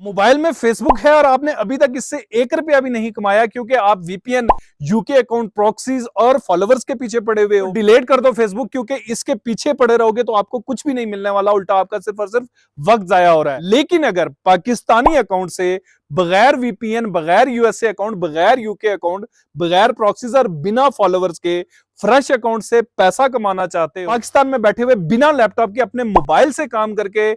Mobile में Facebook है और आपने अभी तक इससे 1 रुपया भी नहीं कमाया क्योंकि आप वीपीएन, यूके अकाउंट, प्रॉक्सीज और फॉलोवर्स के पीछे पड़े हुए हो। डिलीट कर दो फेसबुक क्योंकि इसके पीछे पड़े रहोगे तो आपको कुछ भी नहीं मिलने वाला, उल्टा आपका सिर्फ और सिर्फ वक्त जाया हो रहा है। लेकिन अगर पाकिस्तानी अकाउंट से बगैर वीपीएन, बगैर यूएसए अकाउंट, बगैर यूके अकाउंट, बगैर प्रॉक्सीज और बिना फॉलोवर्स के फ्रेश अकाउंट से पैसा कमाना चाहते हो, पाकिस्तान में बैठे हुए बिना लैपटॉप के अपने मोबाइल से काम करके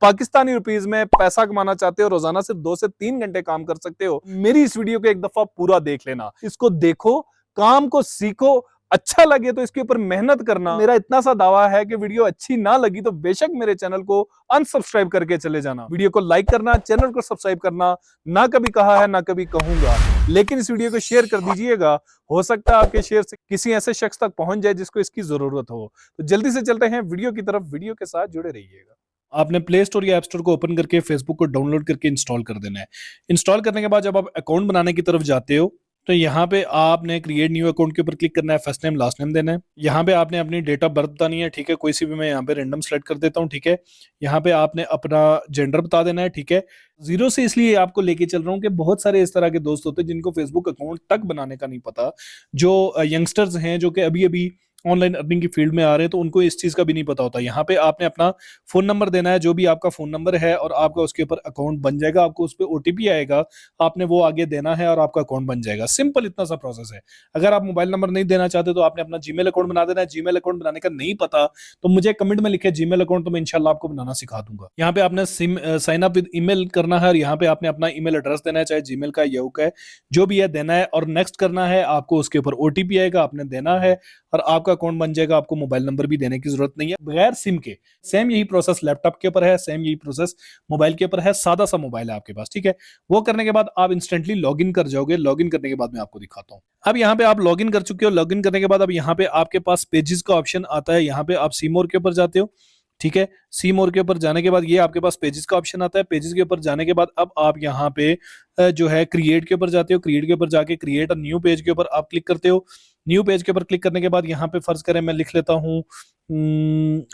पाकिस्तानी रुपीज में पैसा कमाना चाहते हो, रोजाना सिर्फ 2 से 3 घंटे काम कर सकते हो, मेरी इस वीडियो को एक दफा पूरा देख लेना। इसको देखो, काम को सीखो, अच्छा लगे तो इसके ऊपर मेहनत करना। मेरा इतना सा दावा है कि वीडियो अच्छी ना लगी तो बेशक मेरे चैनल को अनसब्सक्राइब करके चले जाना। वीडियो को लाइक करना, चैनल को सब्सक्राइब करना ना कभी कहा है ना कभी कहूंगा, लेकिन इस वीडियो को शेयर कर दीजिएगा। हो सकता है आपके शेयर से किसी ऐसे शख्स तक पहुंच जाए जिसको इसकी जरूरत हो। तो जल्दी से चलते हैं वीडियो की तरफ, वीडियो के साथ जुड़े रहिएगा। आपने प्ले स्टोर या ऐप स्टोर को ओपन करके फेसबुक को डाउनलोड करके इंस्टॉल कर देना है। इंस्टॉल करने के बाद जब आप अकाउंट बनाने की तरफ जाते हो तो यहाँ पे आपने क्रिएट न्यू अकाउंट के ऊपर क्लिक करना है, फर्स्ट नेम लास्ट नेम देना है। यहाँ पे आपने अपनी डेट ऑफ बर्थ बतानी है, ठीक है, कोई सी भी मैं यहाँ पे रैंडम सेलेक्ट कर देता हूँ, ठीक है। यहाँ पे आपने अपना जेंडर बता देना है, ठीक है। जीरो से इसलिए आपको लेके चल रहा हूँ कि बहुत सारे इस तरह के दोस्त होते हैं जिनको फेसबुक अकाउंट तक बनाने का नहीं पता, जो यंगस्टर्स हैं जो कि अभी अभी ऑनलाइन अर्निंग की फील्ड में आ रहे हैं, तो उनको इस चीज का भी नहीं पता होता। यहाँ पे आपने अपना फोन नंबर देना है, जो भी आपका फोन नंबर है, और आपका उसके ऊपर अकाउंट बन जाएगा। आपको उस पर ओटीपी आएगा, आपने वो आगे देना है और आपका अकाउंट बन जाएगा। सिंपल इतना सा प्रोसेस है। अगर आप मोबाइल नंबर नहीं देना चाहते तो आपने अपना जीमेल अकाउंट बना देना है। जीमेल अकाउंट बनाने का नहीं पता तो मुझे कमेंट में लिखे जीमेल अकाउंट, तो मैं इंशाल्लाह आपको बनाना सिखा दूंगा। यहाँ पे आपने साइन अप विद ईमेल करना है और यहाँ पे आपने अपना ईमेल एड्रेस देना है, चाहे जीमेल का या का है, जो भी है देना है और नेक्स्ट करना है। आपको उसके ऊपर ओटीपी आएगा, आपने देना है और आपका अकाउंट बन जाएगा। आपको मोबाइल नंबर भी देने की जरूरत नहीं है बगैर सिम के। सेम यही प्रोसेस लैपटॉप के ऊपर है, सेम यही प्रोसेस मोबाइल के ऊपर है। सादा सा मोबाइल है आपके पास, ठीक है। वो करने के बाद आप इंस्टेंटली लॉगिन कर जाओगे। लॉगिन करने के बाद मैं आपको दिखाता हूं। अब यहाँ पे आप लॉगिन कर चुके हो। लॉगिन करने के बाद अब यहाँ पे आपके पास पेजेस का ऑप्शन आता है। यहाँ पे आप सी मोर के ऊपर जाते हो, ठीक है। सी मोर के ऊपर जाने के बाद ये आपके पास पेजेस का ऑप्शन आता है। पेजेस के ऊपर जाने के बाद अब आप यहाँ पे जो है क्रिएट के ऊपर जाते हो। क्रिएट के ऊपर जाके क्रिएट अ न्यू पेज के ऊपर आप क्लिक करते हो। न्यू पेज के ऊपर क्लिक करने के बाद यहाँ पे फर्ज करें मैं लिख लेता हूँ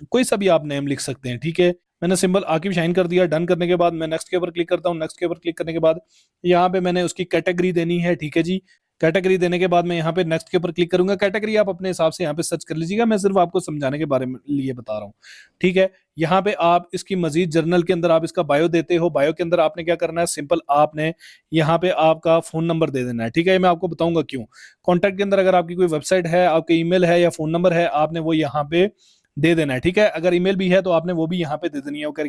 कोई सा भी आप नेम लिख सकते हैं, ठीक है। मैंने सिंबल आकिब शाहीन कर दिया। डन करने के बाद मैं नेक्स्ट के ऊपर क्लिक करता हूँ। नेक्स्ट के ऊपर क्लिक करने के बाद यहाँ पे मैंने उसकी कैटेगरी देनी है, ठीक है जी। कैटेगरी देने के बाद मैं यहाँ पे नेक्स्ट के ऊपर क्लिक करूंगा। कैटेगरी आप अपने हिसाब से यहाँ पे सर्च कर लीजिएगा, मैं सिर्फ आपको समझाने के बारे में लिए बता रहा हूँ, ठीक है। यहाँ पे आप इसकी मजीद जर्नल के अंदर आप इसका बायो देते हो। बायो के अंदर आपने क्या करना है, सिंपल आपने यहाँ पे आपका फोन नंबर दे देना है, ठीक है। मैं आपको बताऊंगा क्यों। कॉन्टैक्ट के अंदर अगर आपकी कोई वेबसाइट है, आपके ईमेल है या फोन नंबर है, आपने वो यहाँ पे दे देना है, ठीक है। अगर ईमेल भी है तो आपने वो भी यहाँ पे दे देनी है। वो कह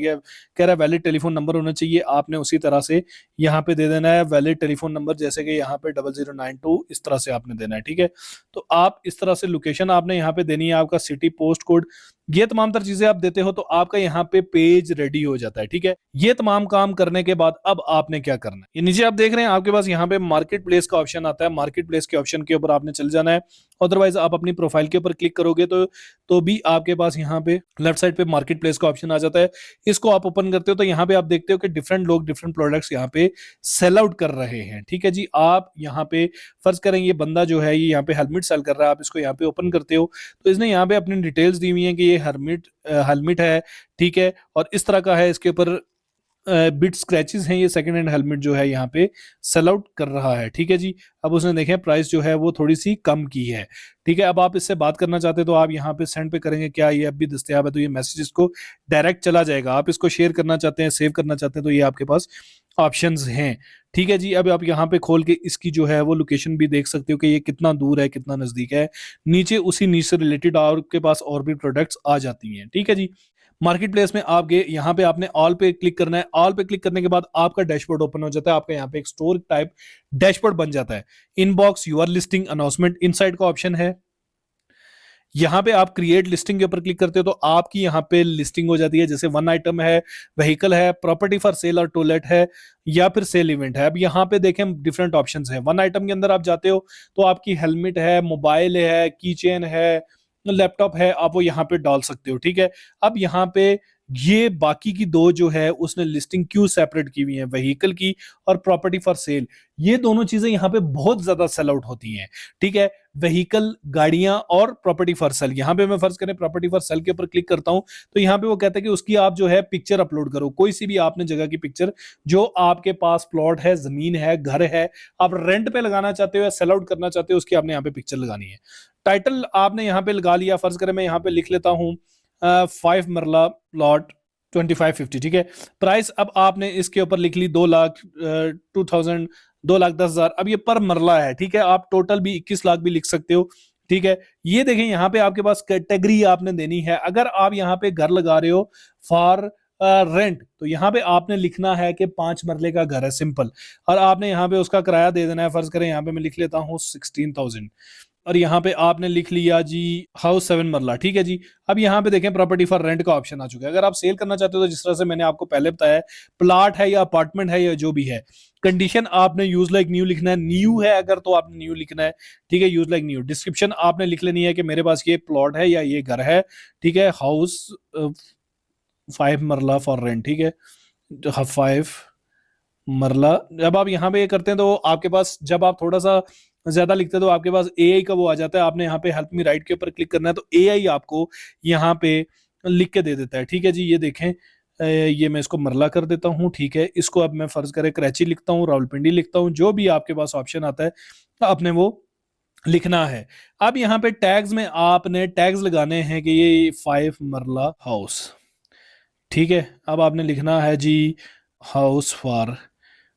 रहा है वैलिड टेलीफोन नंबर होना चाहिए, आपने उसी तरह से यहाँ पे दे देना है वैलिड टेलीफोन नंबर, जैसे कि यहाँ पे 0092 इस तरह से आपने देना है, ठीक है। तो आप इस तरह से लोकेशन आपने यहाँ पे देनी है, आपका सिटी, पोस्ट कोड, ये तमाम तर चीजें आप देते हो तो आपका यहाँ पे पेज रेडी हो जाता है, ठीक है। ये तमाम काम करने के बाद अब आपने क्या करना है, ये नीचे आप देख रहे हैं आपके पास यहाँ पे मार्केट प्लेस का ऑप्शन आता है। मार्केट प्लेस के ऑप्शन के ऊपर आपने चल जाना है। अदरवाइज आप अपनी प्रोफाइल के ऊपर क्लिक करोगे तो भी आपके पास यहाँ पे लेफ्ट साइड पे मार्केट प्लेस का ऑप्शन आ जाता है। इसको आप ओपन करते हो तो यहाँ पे आप देखते हो कि डिफरेंट लोग डिफरेंट प्रोडक्ट्स यहाँ पे सेल आउट कर रहे हैं, ठीक है जी। आप यहाँ पे फर्ज करें ये बंदा जो है ये यहाँ पे हेलमेट सेल कर रहा है, आप इसको यहाँ पे ओपन करते हो तो इसने यहाँ पे अपनी डिटेल्स दी हुई है कि ये हेलमेट है, ठीक है, और इस तरह का है। इसके ऊपर बिट स्क्रैचेस हैं, ये सेकंड हैंड हेलमेट जो है यहाँ पे सेल आउट कर रहा है, ठीक है जी। अब उसने देखें प्राइस जो है वो थोड़ी सी कम की है, ठीक है। अब आप इससे बात करना चाहते हैं तो आप यहाँ पे सेंड पे करेंगे, क्या ये अब भी दस्तयाब है, तो ये मैसेज इसको डायरेक्ट चला जाएगा। आप इसको शेयर करना चाहते हैं, सेव करना चाहते हैं, तो ये आपके पास ऑप्शंस हैं, ठीक है जी। अब आप यहाँ पे खोल के इसकी जो है वो लोकेशन भी देख सकते हो कि ये कितना दूर है, कितना नजदीक है। नीचे उसी नीच से रिलेटेड आपके पास और भी प्रोडक्ट्स आ जाती हैं, ठीक है जी। मार्केट प्लेस में आप गए, यहाँ पे आपने ऑल पे क्लिक करना है। ऑल पे क्लिक करने के बाद आपका डैशबोर्ड ओपन हो जाता है। आपका यहाँ पे एक स्टोर टाइप डैशबोर्ड बन जाता है। Inbox, your listing, announcement, inside का ऑप्शन है। यहाँ पे आप क्रिएट लिस्टिंग के ऊपर क्लिक करते हो तो आपकी यहाँ पे लिस्टिंग हो जाती है। जैसे वन आइटम है, व्हीकल है, प्रॉपर्टी फॉर सेल और टॉयलेट है, या फिर सेल इवेंट है। अब यहाँ पे देखें डिफरेंट ऑप्शंस हैं। वन आइटम के अंदर आप जाते हो तो आपकी हेलमेट है, मोबाइल है, की चेन है, लैपटॉप है, आप वो यहाँ पे डाल सकते हो, ठीक है। अब यहाँ पे ये बाकी की दो जो है उसने लिस्टिंग क्यों सेपरेट की हुई है, व्हीकल की और प्रॉपर्टी फॉर सेल। ये दोनों चीजें यहाँ पे बहुत ज्यादा सेल आउट होती हैं, ठीक है। व्हीकल, गाड़ियां और प्रॉपर्टी फॉर सेल। यहाँ पे मैं फर्ज करें प्रॉपर्टी फॉर सेल के ऊपर क्लिक करता हूं तो यहाँ पे वो कहता है कि उसकी आप जो है पिक्चर अपलोड करो, कोई सी भी आपने जगह की पिक्चर, जो आपके पास प्लॉट है, जमीन है, घर है, आप रेंट पे लगाना चाहते हो या सेल आउट करना चाहते हो, उसकी आपने यहाँ पे पिक्चर लगानी है। टाइटल आपने यहाँ पे लगा लिया, फर्ज करें मैं यहाँ पे लिख लेता हूँ 5 मरला प्लॉट 2550, ठीक है। प्राइस अब आपने इसके ऊपर लिख ली 2,02,000, 2,10,000। अब ये पर मरला है, ठीक है। आप टोटल भी 21 लाख भी लिख सकते हो, ठीक है। ये देखें यहाँ पे आपके पास कैटेगरी आपने देनी है। अगर आप यहाँ पे घर लगा रहे हो फॉर रेंट तो यहाँ पे आपने लिखना है कि 5 मरले का घर है, सिंपल। और आपने यहाँ पे उसका किराया दे देना है, फर्ज करें यहाँ पे मैं लिख लेता हूँ 16,000। और यहाँ पे आपने लिख लिया जी हाउस 7 मरला, ठीक है जी। अब यहाँ पे देखें प्रॉपर्टी फॉर रेंट का ऑप्शन आ चुका है। अगर आप सेल करना चाहते हो तो जिस तरह से मैंने आपको पहले बताया, प्लाट है या अपार्टमेंट है या जो भी है, कंडीशन आपने यूज लाइक न्यू लिखना है। न्यू है अगर तो आपने न्यू लिखना है, ठीक है, यूज लाइक न्यू। डिस्क्रिप्शन आपने लिख लेनी है कि मेरे पास ये प्लॉट है या ये घर है, ठीक है। हाउस 5 मरला फॉर रेंट, ठीक है, 5 मरला। जब आप यहाँ पे ये करते हैं तो आपके पास, जब आप थोड़ा सा ज्यादा लिखते हैं तो आपके पास एआई का वो आ जाता है। आपने यहाँ पे हेल्प मी राइट के ऊपर क्लिक करना है तो एआई आपको यहाँ पे लिख के दे देता है, ठीक है जी। ये देखें, ये मैं इसको मरला कर देता हूँ, ठीक है। इसको अब मैं फर्ज करें कराची लिखता हूँ, रावलपिंडी लिखता हूँ, जो भी आपके पास ऑप्शन आता है आपने वो लिखना है। अब यहाँ पे टैग्स में आपने टैग्स लगाने हैं कि ये 5 मरला हाउस, ठीक है। अब आपने लिखना है जी हाउस फॉर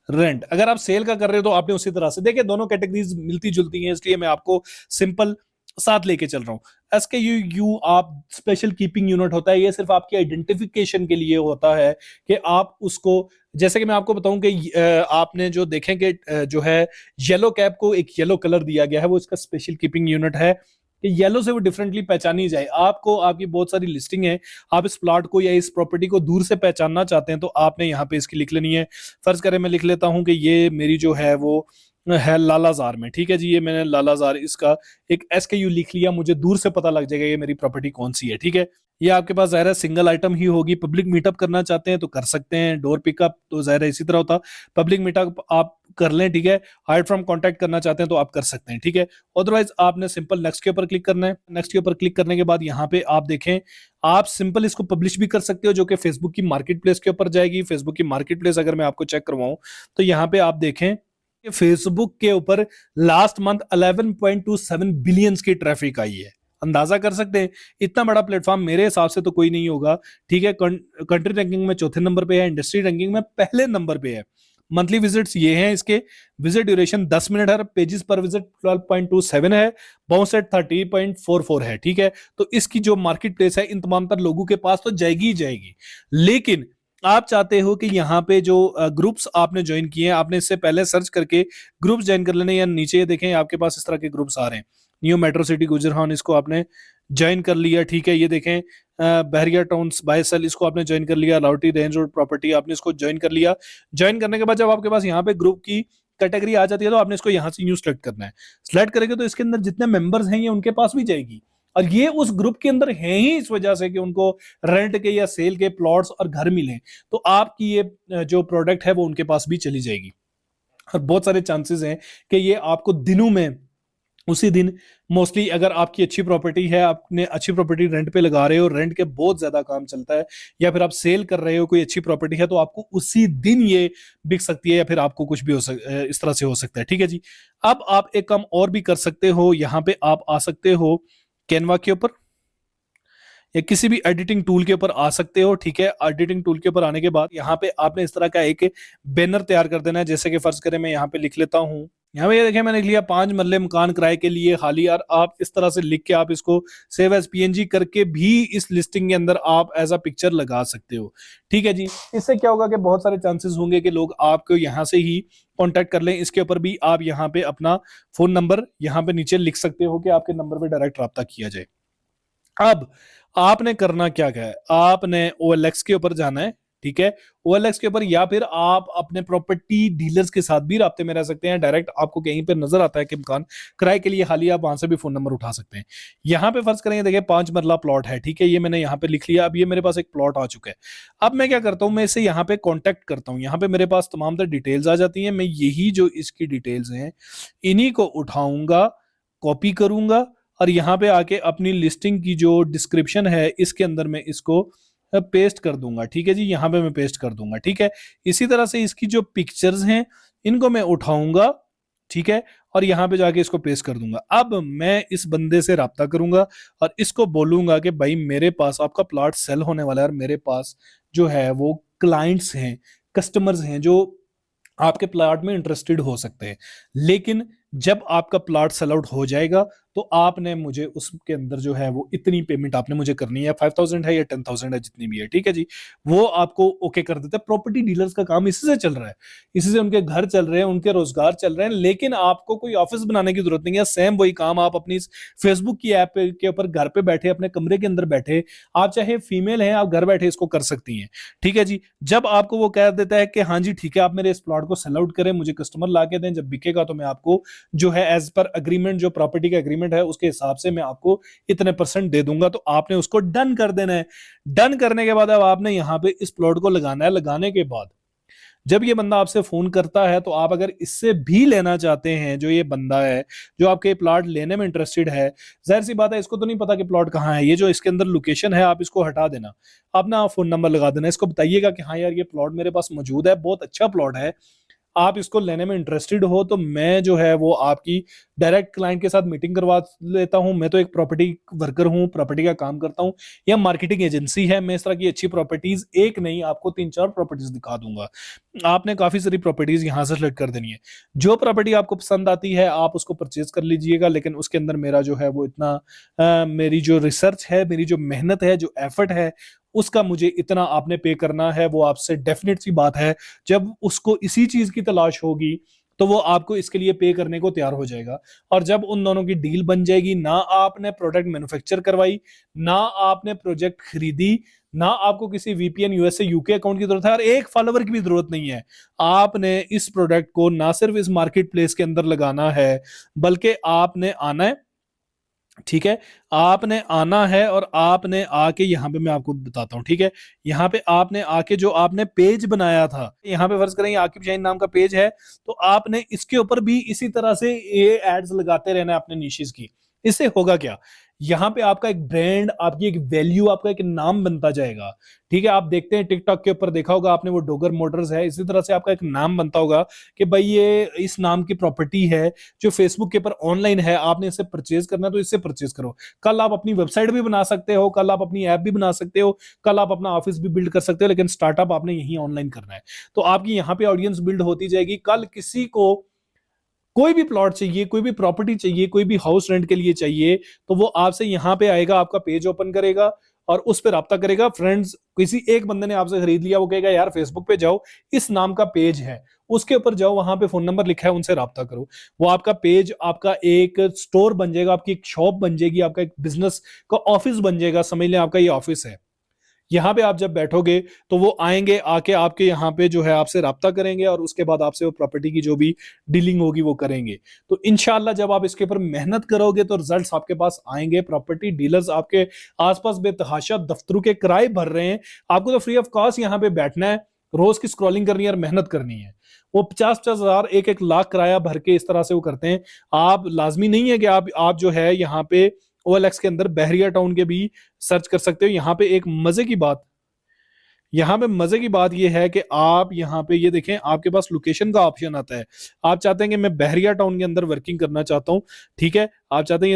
रेंट। अगर आप सेल का कर रहे हो तो आपने उसी तरह से, देखिए दोनों कैटेगरीज मिलती जुलती हैं, इसलिए मैं आपको सिंपल साथ लेके चल रहा हूं। SKU आप स्पेशल कीपिंग यूनिट होता है, ये सिर्फ आपकी आइडेंटिफिकेशन के लिए होता है कि आप उसको, जैसे कि मैं आपको बताऊं कि आपने जो देखेंगे जो है येलो कैप को एक येलो कलर दिया गया है, वो इसका स्पेशल कीपिंग यूनिट है कि येलो से वो डिफरेंटली पहचानी जाए। आपको, आपकी बहुत सारी लिस्टिंग है, आप इस प्लॉट को या इस प्रॉपर्टी को दूर से पहचानना चाहते हैं तो आपने यहाँ पे इसकी लिख लेनी है। फर्ज करें मैं लिख लेता हूं कि ये मेरी जो है वो है लालाजार में, ठीक है जी। ये मैंने लालाजार इसका एक SKU लिख लिया, मुझे दूर से पता लग जाएगा ये मेरी प्रॉपर्टी कौन सी है, ठीक है। ये आपके पास ज़ाहिर है सिंगल आइटम ही होगी। पब्लिक मीटअप करना चाहते हैं तो कर सकते हैं, डोर पिकअप तो ज़ाहिर है इसी तरह होता, पब्लिक मीटअप आप कर लें, ठीक है। हाइड फ्रॉम कॉन्टैक्ट करना चाहते हैं तो आप कर सकते हैं, ठीक है। अदरवाइज आपने सिंपल नेक्स्ट के ऊपर क्लिक करना है। नेक्स्ट के ऊपर क्लिक करने के बाद यहाँ पे आप देखें, आप सिंपल इसको पब्लिश भी कर सकते हो, जो कि फेसबुक की मार्केट प्लेस के ऊपर जाएगी। फेसबुक की मार्केट प्लेस अगर मैं आपको चेक करवाऊं तो यहाँ पे आप देखें फेसबुक के ऊपर लास्ट मंथ 11.27 बिलियंस की ट्रैफिक आई है। अंदाजा कर सकते हैं इतना बड़ा प्लेटफॉर्म मेरे हिसाब से तो कोई नहीं होगा, ठीक है। कंट्री रैंकिंग में चौथे नंबर पे है, इंडस्ट्री रैंकिंग में पहले नंबर पे है। मंथली विजिट्स ये हैं इसके, विजिट ड्यूरेशन 10 मिनट है, पेजेस पर विजिट 12.27 है, बाउंस रेट 30.44 है, ठीक है। तो इसकी जो मार्केट प्लेस है इन तमाम तर लोगों के पास तो जाएगी ही जाएगी। लेकिन आप चाहते हो कि यहाँ पे जो ग्रुप्स आपने ज्वाइन किए हैं, आपने इससे पहले सर्च करके ग्रुप्स ज्वाइन कर लेने, या नीचे ये देखें आपके पास इस तरह के ग्रुप्स आ रहे हैं। न्यू मेट्रो सिटी गुजरहान, इसको आपने ज्वाइन कर लिया, ठीक है। ये देखें बहरिया टाउन्स बाय सेल, इसको आपने ज्वाइन कर लिया। लाहौटी रेंज रोड प्रॉपर्टी, आपने इसको ज्वाइन कर लिया। ज्वाइन करने के बाद जब आपके पास यहाँ पे ग्रुप की कैटेगरी आ जाती है तो आपने इसको यहाँ से न्यू सेलेक्ट करना है। सेलेक्ट करेंगे तो इसके अंदर जितने मेंबर्स हैं ये उनके पास भी जाएगी, और ये उस ग्रुप के अंदर हैं ही इस वजह से कि उनको रेंट के या सेल के प्लॉट्स और घर मिले, तो आपकी ये जो प्रोडक्ट है वो उनके पास भी चली जाएगी। और बहुत सारे चांसेस हैं कि ये आपको दिनों में, उसी दिन मोस्टली, अगर आपकी अच्छी प्रॉपर्टी है, आपने अच्छी प्रॉपर्टी रेंट पे लगा रहे हो, रेंट के बहुत ज्यादा काम चलता है, या फिर आप सेल कर रहे हो कोई अच्छी प्रॉपर्टी है, तो आपको उसी दिन ये बिक सकती है, या फिर आपको कुछ भी इस तरह से हो सकता है, ठीक है जी। अब आप एक काम और भी कर सकते हो, यहाँ पे आप आ सकते हो कैनवा के ऊपर या किसी भी एडिटिंग टूल के ऊपर आ सकते हो, ठीक है। एडिटिंग टूल के ऊपर आने के बाद यहाँ पे आपने इस तरह का एक बैनर तैयार कर देना है। जैसे कि फर्ज करें मैं यहाँ पे लिख लेता हूँ, यहाँ पे ये देखें मैंने लिख लिया 5 मरले मकान किराए के लिए खाली, और आप इस तरह से लिख के आप इसको सेव एज PNG करके भी इस लिस्टिंग के अंदर आप एज अ पिक्चर लगा सकते हो, ठीक है जी। इससे क्या होगा कि बहुत सारे चांसेस होंगे कि लोग आपको यहाँ से ही कॉन्टैक्ट कर लें। इसके ऊपर भी आप यहाँ पे अपना फोन नंबर यहाँ पे नीचे लिख सकते हो कि आपके नंबर पे डायरेक्ट रब्ता किया जाए। अब आपने करना क्या है, आपने OLX के ऊपर जाना है, ठीक है, OLX के ऊपर, या फिर आप अपने प्रॉपर्टी डीलर्स के साथ भी राब्ते में रह सकते हैं। डायरेक्ट आपको कहीं पर नजर आता है कि मकान किराए के लिए खाली, आप वहां से भी फोन नंबर उठा सकते हैं। यहाँ पे फर्ज करेंगे, देखिए 5 मरला प्लॉट है, ठीक है, ये मैंने यहाँ पे लिख लिया। अब ये मेरे पास एक प्लॉट आ चुका है। अब मैं क्या करता हूँ, मैं इसे यहाँ पे कॉन्टेक्ट करता हूँ। यहाँ पे मेरे पास तमाम तरह डिटेल्स आ जाती हैं। मैं यही जो इसकी डिटेल्स हैं इन्हीं को उठाऊंगा, कॉपी करूंगा और यहाँ पे आके अपनी लिस्टिंग की जो डिस्क्रिप्शन है इसके अंदर मैं इसको पेस्ट कर दूंगा। ठीक है जी, यहाँ पे मैं पेस्ट कर दूंगा। ठीक है, इसी तरह से इसकी जो पिक्चर्स हैं इनको मैं उठाऊंगा, ठीक है, और यहाँ पे जाके इसको पेस्ट कर दूंगा। अब मैं इस बंदे से राब्ता करूंगा और इसको बोलूंगा कि भाई मेरे पास आपका प्लॉट सेल होने वाला है और मेरे पास जो है वो क्लाइंट्स हैं, कस्टमर्स हैं जो आपके प्लॉट में इंटरेस्टेड हो सकते हैं। लेकिन जब आपका प्लॉट सेल आउट हो जाएगा तो आपने मुझे उसके अंदर जो है वो इतनी पेमेंट आपने मुझे करनी है, 5000 है या 10,000 है, जितनी भी है, ठीक है जी, वो आपको ओके कर देते हैं। प्रॉपर्टी डीलर्स का काम इसी से चल रहा है, इसी से उनके घर चल रहे हैं, उनके रोजगार चल रहे हैं। लेकिन आपको कोई ऑफिस बनाने की जरूरत नहीं है। सेम वही काम आप अपनी फेसबुक की ऐप के ऊपर घर पे बैठे, अपने कमरे के अंदर बैठे, आप चाहे फीमेल हैं, आप घर बैठे इसको कर सकती हैं। ठीक है जी, जब आपको वो कह देता है कि हाँ जी ठीक है, आप मेरे इस प्लॉट को सेल आउट करें, मुझे कस्टमर ला के दें, जब बिकेगा तो मैं आपको जो है एज पर अग्रीमेंट, जो प्रॉपर्टी का अग्रीमेंट है उसके हिसाब से मैं आपको इतने % दे दूंगा, तो आपने उसको डन कर देना है। डन करने के बाद अब आपने यहां पे इस प्लॉट को लगाना है। लगाने के बाद जब ये बंदा आपसे फोन करता है तो आप अगर इससे भी लेना चाहते हैं, जो ये बंदा है जो आपके प्लॉट लेने में इंटरेस्टेड है, जाहिर सी बात है इसको तो नहीं पता कि प्लॉट कहाँ है, ये जो इसके अंदर लोकेशन है आप इसको हटा देना, अपना फोन नंबर लगा देना, इसको बताइएगा कि हाँ यार ये प्लॉट मेरे पास मौजूद है, बहुत अच्छा प्लॉट है, आप इसको लेने में इंटरेस्टेड हो तो मैं जो है वो आपकी डायरेक्ट क्लाइंट के साथ मीटिंग करवा लेता हूं। मैं तो एक प्रॉपर्टी वर्कर हूं, प्रॉपर्टी का काम करता हूं, या मार्केटिंग एजेंसी है। मैं इस तरह की अच्छी प्रॉपर्टीज एक नहीं आपको 3-4 प्रॉपर्टीज दिखा दूंगा। आपने काफी सारी प्रॉपर्टीज यहां से सेलेक्ट कर देनी है। जो प्रॉपर्टी आपको पसंद आती है आप उसको परचेज कर लीजिएगा, लेकिन उसके अंदर मेरा जो है वो इतना मेरी जो रिसर्च है, मेरी जो मेहनत है, जो एफर्ट है, उसका मुझे इतना आपने पे करना है। वो आपसे डेफिनेट सी बात है, जब उसको इसी चीज की तलाश होगी तो वो आपको इसके लिए पे करने को तैयार हो जाएगा। और जब उन दोनों की डील बन जाएगी, ना आपने प्रोडक्ट मैन्युफैक्चर करवाई, ना आपने प्रोजेक्ट खरीदी, ना आपको किसी VPN USA UK अकाउंट की जरूरत है, और एक फॉलोवर की भी जरूरत नहीं है। आपने इस प्रोडक्ट को ना सिर्फ इस मार्केट प्लेस के अंदर लगाना है, बल्कि आपने आना है, ठीक है, आपने आना है और आपने आके यहां पे मैं आपको बताता हूं, ठीक है, यहां पे आपने आके जो आपने पेज बनाया था, यहां पे फर्ज करें आकिब शाहीन नाम का पेज है, तो आपने इसके ऊपर भी इसी तरह से ये एड्स लगाते रहना है अपने निशेस की। इससे होगा क्या, यहां पे आपका एक ब्रांड, आपकी एक वैल्यू, आपका एक नाम बनता जाएगा। ठीक है, आप देखते हैं टिकटॉक के ऊपर देखा होगा आपने, वो डोगर मोटर्स है, इसी तरह से आपका एक नाम बनता होगा कि भाई ये इस नाम की प्रॉपर्टी है जो फेसबुक के ऊपर ऑनलाइन है, आपने इसे परचेज करना है तो इससे परचेज करो। कल आप अपनी वेबसाइट भी बना सकते हो, कल आप अपनी ऐप भी बना सकते हो, कल आप अपना ऑफिस भी बिल्ड कर सकते हो, लेकिन स्टार्टअप आपने यही ऑनलाइन करना है। तो आपकी यहाँ पे ऑडियंस बिल्ड होती जाएगी। कल किसी को कोई भी प्लॉट चाहिए, कोई भी प्रॉपर्टी चाहिए, कोई भी हाउस रेंट के लिए चाहिए, तो वो आपसे यहां पे आएगा, आपका पेज ओपन करेगा और उस पर राब्ता करेगा। फ्रेंड्स, किसी एक बंदे ने आपसे खरीद लिया, वो कहेगा यार फेसबुक पे जाओ, इस नाम का पेज है, उसके ऊपर जाओ, वहां पे फोन नंबर लिखा है, उनसे राब्ता करो। वो आपका पेज आपका एक स्टोर बन जाएगा, आपकी एक शॉप बन जाएगी, आपका एक बिजनेस का ऑफिस बन जाएगा। समझ लें आपका ये ऑफिस है। यहाँ पे आप जब बैठोगे तो वो आएंगे, आके आपके यहाँ पे जो है आपसे राब्ता करेंगे और उसके बाद आपसे वो प्रॉपर्टी की जो भी डीलिंग होगी वो करेंगे। तो इंशाल्लाह जब आप इसके ऊपर मेहनत करोगे तो रिजल्ट्स आपके पास आएंगे। प्रॉपर्टी डीलर्स आपके आसपास बेतहाशा दफ्तरों के किराए भर रहे हैं, आपको तो फ्री ऑफ कॉस्ट यहाँ पे बैठना है, रोज की स्क्रॉलिंग करनी है और मेहनत करनी है। वो 50-50 हजार, 1-1 लाख किराया भर के इस तरह से वो करते हैं। आप लाजमी नहीं है कि आप जो है यहाँ पे OLX के अंदर बहरिया टाउन के भी सर्च कर सकते हो। यहाँ पे एक मजे की बात, यहाँ पे मजे की बात ये है कि आप यहाँ पे ये देखें, आपके पास लोकेशन का ऑप्शन आता है। आप चाहते हैं कि मैं बहरिया टाउन के अंदर वर्किंग करना चाहता हूँ, ठीक है, आप चाहते हैं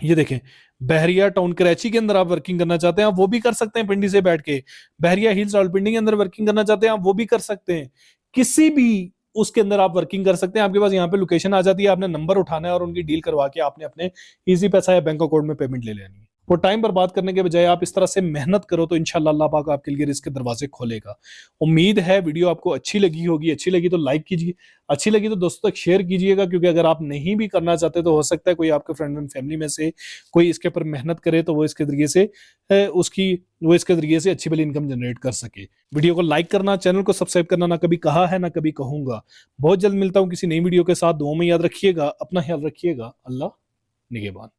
ये देखें बहरिया टाउन कराची के अंदर आप वर्किंग करना चाहते हैं, आप वो भी कर सकते हैं पिंडी से बैठ के। बहरिया हिल्स रावलपिंडी के अंदर वर्किंग करना चाहते हैं, आप वो भी कर सकते हैं। किसी भी उसके अंदर आप वर्किंग कर सकते हैं। आपके पास यहाँ पे लोकेशन आ जाती है, आपने नंबर उठाना है और उनकी डील करवा के आपने अपने इजी पैसा या बैंक अकाउंट में पेमेंट ले लेनी है। और टाइम बर्बाद करने के बजाय आप इस तरह से मेहनत करो तो इंशाल्लाह अल्लाह पाक आपके लिए रिस्क के दरवाजे खोलेगा। उम्मीद है वीडियो आपको अच्छी लगी होगी, अच्छी लगी तो लाइक कीजिए, अच्छी लगी तो दोस्तों तक शेयर कीजिएगा, क्योंकि अगर आप नहीं भी करना चाहते तो हो सकता है कोई आपके फ्रेंड एंड फैमिली में से कोई इसके ऊपर मेहनत करे तो वो इसके जरिए से अच्छी भली इनकम जनरेट कर सके। वीडियो को लाइक करना, चैनल को सब्सक्राइब करना ना कभी कहा है ना कभी कहूंगा। बहुत जल्द मिलता हूं किसी नई वीडियो के साथ। दुआ में याद रखिएगा, अपना ख्याल रखिएगा। अल्लाह निगहबान।